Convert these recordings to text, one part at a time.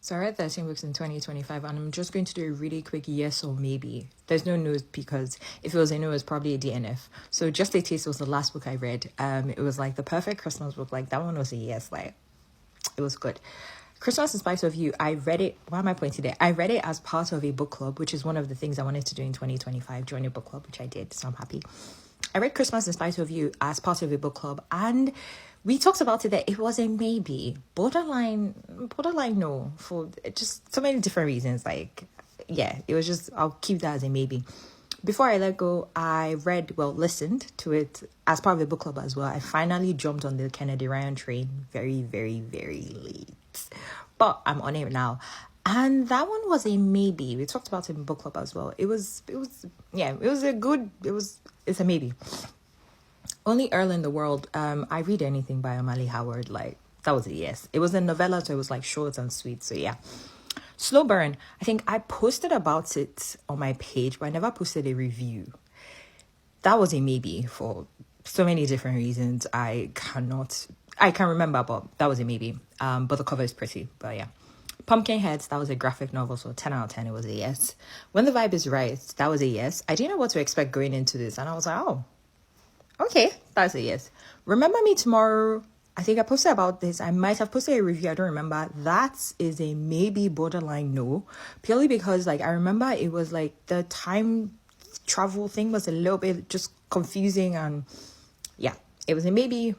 So I read 13 books in 2025, and I'm just going to do a really quick yes or maybe. There's no no's because if it was a no, it's probably a DNF. So Just a Taste was the last book I read. It was like the perfect Christmas book. Like that one was a yes. Like it was good. Christmas in Spite of You, I read it. Why am I pointing there? I read it as part of a book club, which is one of the things I wanted to do in 2025, join a book club, which I did. So I'm happy. I read Christmas in Spite of You as part of a book club, and we talked about it that it was a maybe, borderline no, for just so many different reasons. Like, yeah, it was just, I'll keep that as a maybe. Before I let go, I listened to it as part of the book club as well. I finally jumped on the Kennedy Ryan train very, very, very late, but I'm on it now. And that one was a maybe. We talked about it in book club as well. It's a maybe. Only Earl in the World. I read anything by Amali Howard. Like, that was a yes. It was a novella, so it was like short and sweet. So yeah. Slow Burn. I think I posted about it on my page, but I never posted a review. That was a maybe for so many different reasons. I can remember, but that was a maybe. But the cover is pretty. But yeah. Pumpkinheads, that was a graphic novel, so 10 out of 10, it was a yes. When the Vibe is Right, that was a yes. I didn't know what to expect going into this, and I was like, oh, okay, that's a yes. Remember Me Tomorrow, I think I posted about this. I might have posted a review, I don't remember. That is a maybe borderline no, purely because, like, I remember it was, like, the time travel thing was a little bit just confusing, and, yeah, it was a maybe,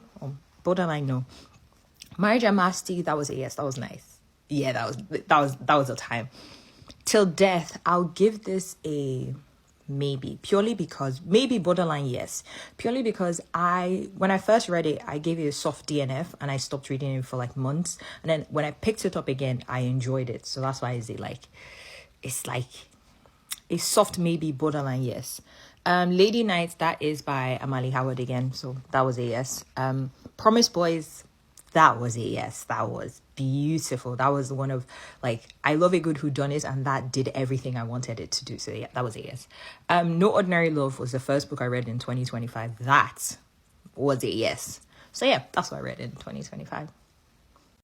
borderline no. Marriage and Mastery, that was a yes, that was nice. Yeah, that was a time. Till Death, I'll give this a maybe, purely because, maybe borderline yes, purely because when I first read it, I gave it a soft DNF and I stopped reading it for like months, and then when I picked it up again, I enjoyed it. So that's why it's like a soft maybe, borderline yes. Lady Night, that is by Amali Howard again, so that was a yes. Promise Boys, that was a yes. That was beautiful. That was one of, like, I love a good whodunit, and that did everything I wanted it to do. So yeah, that was a yes. No Ordinary Love was the first book I read in 2025. That was a yes. So yeah, that's what I read in 2025.